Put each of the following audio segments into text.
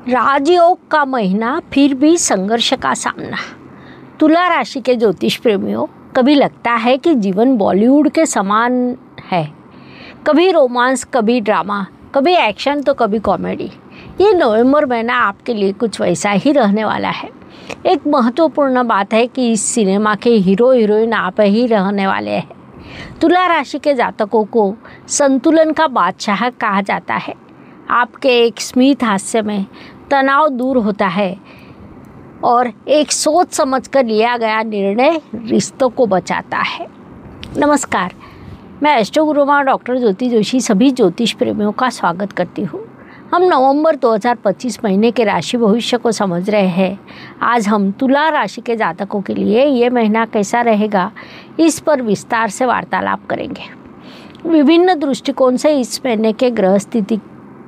राजयोग का महीना, फिर भी संघर्ष का सामना। तुला राशि के ज्योतिष प्रेमियों, कभी लगता है कि जीवन बॉलीवुड के समान है। कभी रोमांस, कभी ड्रामा, कभी एक्शन तो कभी कॉमेडी। ये नवंबर महीना आपके लिए कुछ वैसा ही रहने वाला है। एक महत्वपूर्ण बात है कि इस सिनेमा के हीरो हीरोइन आप ही रहने वाले हैं। तुला राशि के जातकों को संतुलन का बादशाह कहा जाता है। आपके एक स्मित हास्य में तनाव दूर होता है और एक सोच समझकर लिया गया निर्णय रिश्तों को बचाता है। नमस्कार, मैं एस्ट्रो गुरु डॉक्टर ज्योति जोशी सभी ज्योतिष प्रेमियों का स्वागत करती हूँ। हम नवंबर 2025 महीने के राशि भविष्य को समझ रहे हैं। आज हम तुला राशि के जातकों के लिए ये महीना कैसा रहेगा, इस पर विस्तार से वार्तालाप करेंगे। विभिन्न दृष्टिकोण से इस महीने के ग्रह स्थिति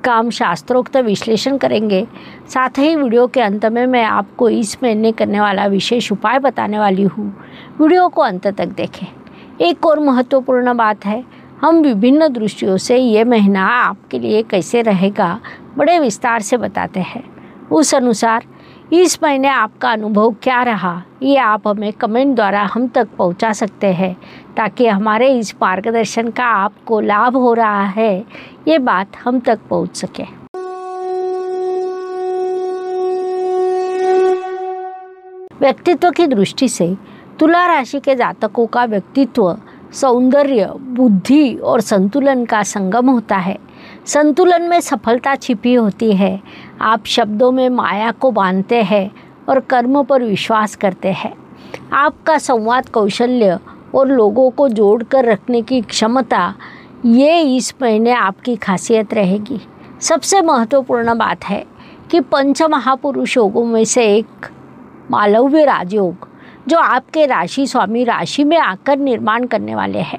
का हम शास्त्रोक्त विश्लेषण करेंगे। साथ ही वीडियो के अंत में मैं आपको इस महीने करने वाला विशेष उपाय बताने वाली हूँ। वीडियो को अंत तक देखें। एक और महत्वपूर्ण बात है, हम विभिन्न दृष्टियों से ये महीना आपके लिए कैसे रहेगा बड़े विस्तार से बताते हैं। उस अनुसार इस महीने आपका अनुभव क्या रहा, ये आप हमें कमेंट द्वारा हम तक पहुंचा सकते हैं, ताकि हमारे इस मार्गदर्शन का आपको लाभ हो रहा है ये बात हम तक पहुंच सके। व्यक्तित्व की दृष्टि से तुला राशि के जातकों का व्यक्तित्व सौंदर्य, बुद्धि और संतुलन का संगम होता है। संतुलन में सफलता छिपी होती है। आप शब्दों में माया को बांधते हैं और कर्मों पर विश्वास करते हैं। आपका संवाद कौशल्य और लोगों को जोड़कर रखने की क्षमता, ये इस महीने आपकी खासियत रहेगी। सबसे महत्वपूर्ण बात है कि पंच महापुरुष योगों में से एक मालव्य राजयोग, जो आपके राशि स्वामी राशि में आकर निर्माण करने वाले हैं।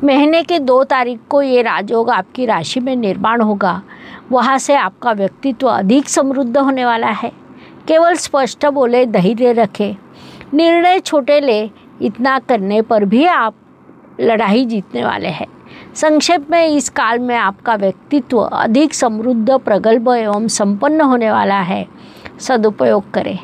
महीने के 2 तारीख को ये राजयोग आपकी राशि में निर्माण होगा। वहाँ से आपका व्यक्तित्व अधिक समृद्ध होने वाला है। केवल स्पष्ट बोले, धैर्य रखें, निर्णय छोटे ले, इतना करने पर भी आप लड़ाई जीतने वाले हैं। संक्षेप में, इस काल में आपका व्यक्तित्व अधिक समृद्ध, प्रगल्भ एवं संपन्न होने वाला है। सदुपयोग करें।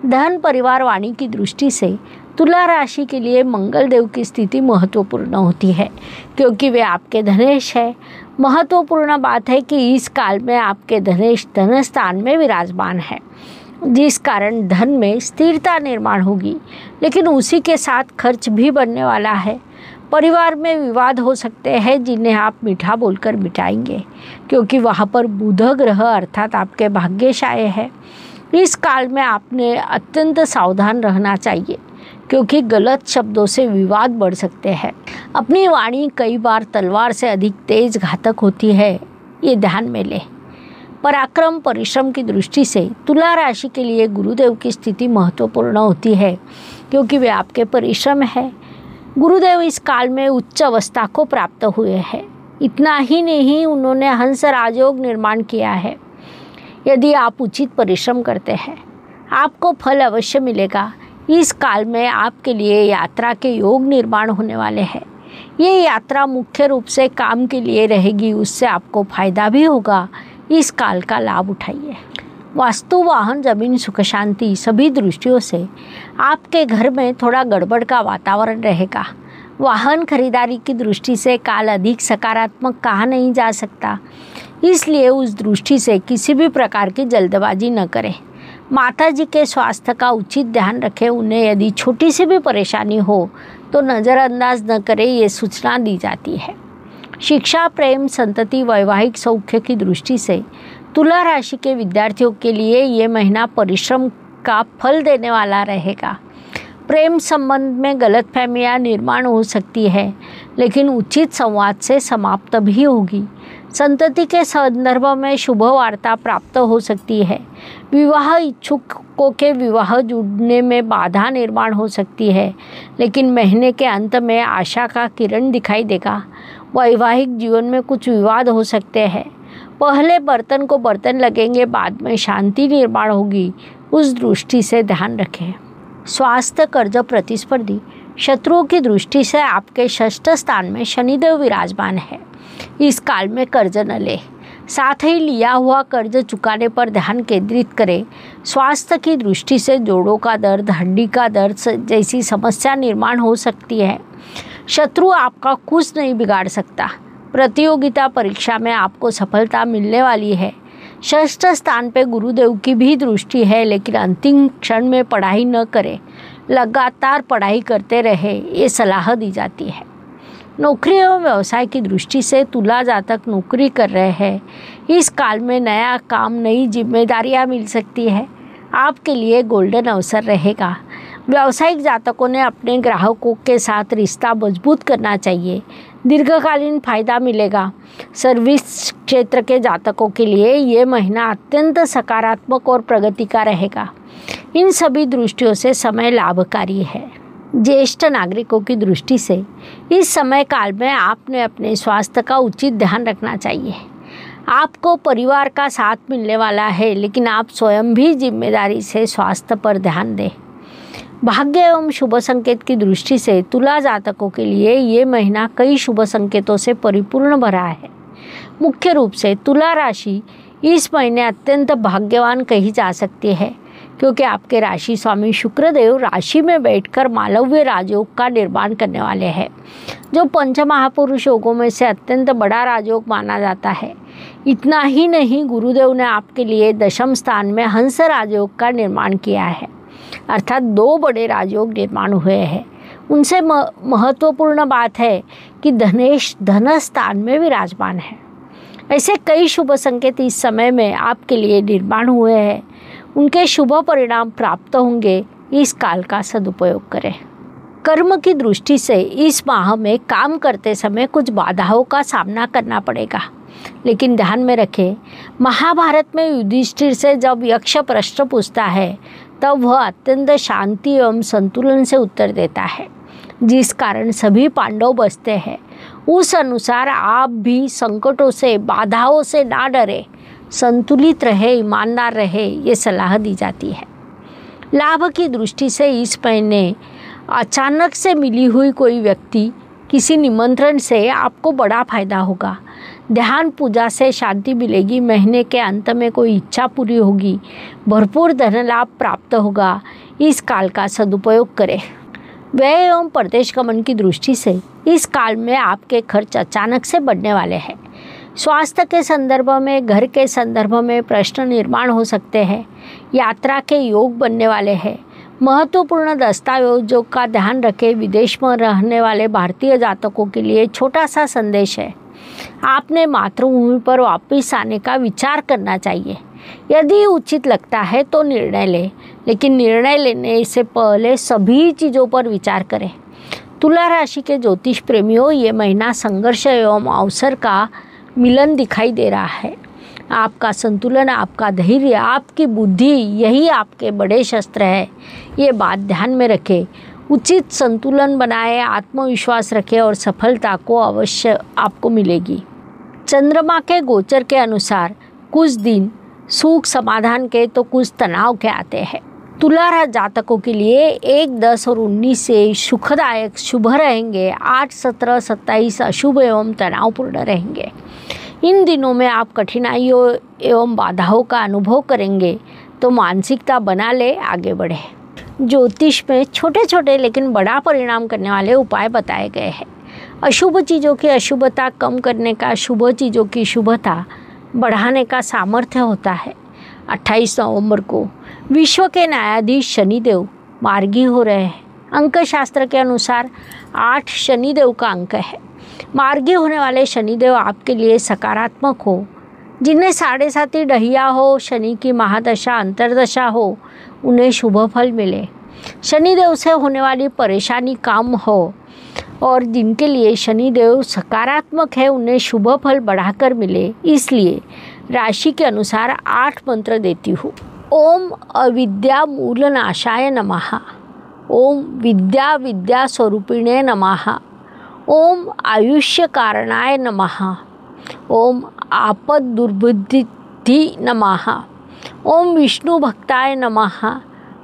धन, परिवार, वाणी की दृष्टि से तुला राशि के लिए मंगल देव की स्थिति महत्वपूर्ण होती है, क्योंकि वे आपके धनेश है। महत्वपूर्ण बात है कि इस काल में आपके धनेश धन स्थान में विराजमान है, जिस कारण धन में स्थिरता निर्माण होगी, लेकिन उसी के साथ खर्च भी बढ़ने वाला है। परिवार में विवाद हो सकते हैं, जिन्हें आप मीठा बोलकर मिटाएंगे, क्योंकि वहाँ पर बुध ग्रह अर्थात आपके भाग्यशाय है। इस काल में आपने अत्यंत सावधान रहना चाहिए, क्योंकि गलत शब्दों से विवाद बढ़ सकते हैं। अपनी वाणी कई बार तलवार से अधिक तेज घातक होती है, ये ध्यान में लें। पराक्रम, परिश्रम की दृष्टि से तुला राशि के लिए गुरुदेव की स्थिति महत्वपूर्ण होती है, क्योंकि वे आपके परिश्रम है। गुरुदेव इस काल में उच्च अवस्था को प्राप्त हुए हैं। इतना ही नहीं, उन्होंने हंस राजयोग निर्माण किया है। यदि आप उचित परिश्रम करते हैं, आपको फल अवश्य मिलेगा। इस काल में आपके लिए यात्रा के योग निर्माण होने वाले हैं। ये यात्रा मुख्य रूप से काम के लिए रहेगी, उससे आपको फायदा भी होगा। इस काल का लाभ उठाइए। वास्तु, वाहन, जमीन, सुख शांति, सभी दृष्टियों से आपके घर में थोड़ा गड़बड़ का वातावरण रहेगा। वाहन खरीदारी की दृष्टि से काल अधिक सकारात्मक कहा नहीं जा सकता, इसलिए उस दृष्टि से किसी भी प्रकार की जल्दबाजी न करें। माता जी के स्वास्थ्य का उचित ध्यान रखें। उन्हें यदि छोटी सी भी परेशानी हो तो नज़रअंदाज न करें, ये सूचना दी जाती है। शिक्षा, प्रेम, संतति, वैवाहिक सौख्य की दृष्टि से तुला राशि के विद्यार्थियों के लिए ये महीना परिश्रम का फल देने वाला रहेगा। प्रेम संबंध में गलतफहमियां निर्माण हो सकती है, लेकिन उचित संवाद से समाप्त भी होगी। संतति के संदर्भ में शुभ वार्ता प्राप्त हो सकती है। विवाह इच्छुकों के विवाह जुड़ने में बाधा निर्माण हो सकती है, लेकिन महीने के अंत में आशा का किरण दिखाई देगा। वैवाहिक जीवन में कुछ विवाद हो सकते हैं। पहले बर्तन को बर्तन लगेंगे, बाद में शांति निर्माण होगी, उस दृष्टि से ध्यान रखें। स्वास्थ्य, कर्ज, प्रतिस्पर्धी, शत्रुओं की दृष्टि से आपके षष्ठ स्थान में शनिदेव विराजमान है। इस काल में कर्ज न ले। साथ ही लिया हुआ कर्ज चुकाने पर ध्यान केंद्रित करें। स्वास्थ्य की दृष्टि से जोड़ों का दर्द, हड्डी का दर्द जैसी समस्या निर्माण हो सकती है। शत्रु आपका कुछ नहीं बिगाड़ सकता। प्रतियोगिता परीक्षा में आपको सफलता मिलने वाली है। षष्ठ स्थान पे गुरुदेव की भी दृष्टि है, लेकिन अंतिम क्षण में पढ़ाई न करें, लगातार पढ़ाई करते रहे, ये सलाह दी जाती है। नौकरी एवं व्यवसाय की दृष्टि से तुला जातक नौकरी कर रहे हैं। इस काल में नया काम, नई जिम्मेदारियां मिल सकती है। आपके लिए गोल्डन अवसर रहेगा। व्यावसायिक जातकों ने अपने ग्राहकों के साथ रिश्ता मजबूत करना चाहिए। दीर्घकालीन फायदा मिलेगा। सर्विस क्षेत्र के जातकों के लिए ये महीना अत्यंत सकारात्मक और प्रगति का रहेगा। इन सभी दृष्टियों से समय लाभकारी है। ज्येष्ठ नागरिकों की दृष्टि से इस समय काल में आपने अपने स्वास्थ्य का उचित ध्यान रखना चाहिए। आपको परिवार का साथ मिलने वाला है, लेकिन आप स्वयं भी जिम्मेदारी से स्वास्थ्य पर ध्यान दें। भाग्य एवं शुभ संकेत की दृष्टि से तुला जातकों के लिए ये महीना कई शुभ संकेतों से परिपूर्ण भरा है। मुख्य रूप से तुला राशि इस महीने अत्यंत भाग्यवान कही जा सकती है, क्योंकि आपके राशि स्वामी शुक्रदेव राशि में बैठकर मालव्य राजयोग का निर्माण करने वाले हैं, जो पंच महापुरुष योगों में से अत्यंत बड़ा राजयोग माना जाता है। इतना ही नहीं, गुरुदेव ने आपके लिए दशम स्थान में हंस राजयोग का निर्माण किया है, अर्थात 2 बड़े राजयोग निर्माण हुए हैं। उनसे महत्वपूर्ण बात है कि धनेश धन स्थान में विराजमान है। ऐसे कई शुभ संकेत इस समय में आपके लिए निर्माण हुए हैं। उनके शुभ परिणाम प्राप्त होंगे। इस काल का सदुपयोग करें। कर्म की दृष्टि से इस माह में काम करते समय कुछ बाधाओं का सामना करना पड़ेगा, लेकिन ध्यान में रखें, महाभारत में युधिष्ठिर से जब यक्ष प्रश्न पूछता है तब वह अत्यंत शांति एवं संतुलन से उत्तर देता है, जिस कारण सभी पांडव बचते हैं। उस अनुसार आप भी संकटों से, बाधाओं से ना डरे, संतुलित रहे, ईमानदार रहे, ये सलाह दी जाती है। लाभ की दृष्टि से इस महीने अचानक से मिली हुई कोई व्यक्ति, किसी निमंत्रण से आपको बड़ा फायदा होगा। ध्यान पूजा से शांति मिलेगी। महीने के अंत में कोई इच्छा पूरी होगी। भरपूर धन लाभ प्राप्त होगा। इस काल का सदुपयोग करें। व्यय एवं प्रदेश गमन की दृष्टि से इस काल में आपके खर्च अचानक से बढ़ने वाले हैं। स्वास्थ्य के संदर्भ में, घर के संदर्भ में प्रश्न निर्माण हो सकते हैं। यात्रा के योग बनने वाले हैं। महत्वपूर्ण दस्तावेजों का ध्यान रखें। विदेश में रहने वाले भारतीय जातकों के लिए छोटा सा संदेश है। आपने मातृभूमि पर वापस आने का विचार करना चाहिए। यदि उचित लगता है तो निर्णय लें, लेकिन निर्णय लेने से पहले सभी चीज़ों पर विचार करें। तुला राशि के ज्योतिष प्रेमियों, ये महीना संघर्ष एवं अवसर का मिलन दिखाई दे रहा है। आपका संतुलन, आपका धैर्य, आपकी बुद्धि, यही आपके बड़े शस्त्र है। ये बात ध्यान में रखें। उचित संतुलन बनाए, आत्मविश्वास रखें और सफलता को अवश्य आपको मिलेगी। चंद्रमा के गोचर के अनुसार कुछ दिन सुख समाधान के तो कुछ तनाव के आते हैं। तुला जातकों के लिए 1, 10 और 19 से सुखदायक शुभ रहेंगे। 8, 17, 27 अशुभ एवं तनावपूर्ण रहेंगे। इन दिनों में आप कठिनाइयों एवं बाधाओं का अनुभव करेंगे, तो मानसिकता बना ले, आगे बढ़े। ज्योतिष में छोटे छोटे लेकिन बड़ा परिणाम करने वाले उपाय बताए गए हैं। अशुभ चीज़ों की अशुभता कम करने का, शुभ चीज़ों की शुभता बढ़ाने का सामर्थ्य होता है। 28 नवंबर को विश्व के न्यायाधीश शनिदेव मार्गी हो रहे हैं। अंक शास्त्र के अनुसार 8 शनिदेव का अंक है। मार्गी होने वाले शनिदेव आपके लिए सकारात्मक हो। जिन्हें 7.5 डहिया हो, शनि की महादशा, अंतर्दशा हो, उन्हें शुभ फल मिले। शनिदेव से होने वाली परेशानी कम हो, और जिनके लिए शनिदेव सकारात्मक है, उन्हें शुभ फल बढ़ाकर मिले। इसलिए राशि के अनुसार 8 मंत्र देती हूँ। ओम अविद्या मूलनाशाय नमः। ओम विद्या विद्या स्वरूपिणे नमः। ओम आयुष्य कारणाय नमः। ओम आपद दुर्बुद्धि नमः। ओम विष्णु भक्ताय नमः।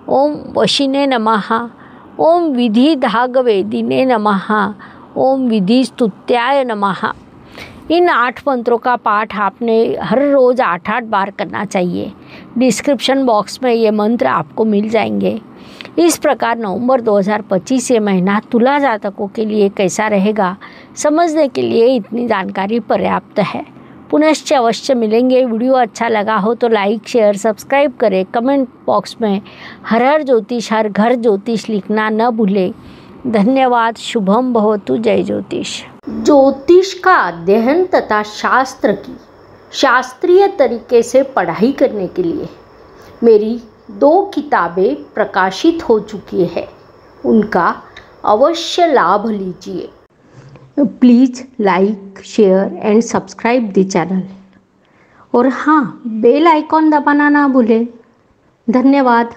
ओम वशिने नमः। ओम विधि धागवेदिने नमः। ओम विधि स्तुत्याय नमः। इन 8 मंत्रों का पाठ आपने हर रोज़ 8-8 बार करना चाहिए। डिस्क्रिप्शन बॉक्स में ये मंत्र आपको मिल जाएंगे। इस प्रकार नवंबर 2025 ये महीना तुला जातकों के लिए कैसा रहेगा समझने के लिए इतनी जानकारी पर्याप्त है। पुनश्च अवश्य मिलेंगे। वीडियो अच्छा लगा हो तो लाइक शेयर सब्सक्राइब करें। कमेंट बॉक्स में हर हर ज्योतिष हर घर ज्योतिष लिखना न भूलें। धन्यवाद। शुभम भवतु। जय ज्योतिष। ज्योतिष का अध्ययन तथा शास्त्र की शास्त्रीय तरीके से पढ़ाई करने के लिए मेरी 2 किताबें प्रकाशित हो चुकी है, उनका अवश्य लाभ लीजिए। Please like share and subscribe the channel और हाँ, बेल आइकॉन दबाना ना भूलें। धन्यवाद।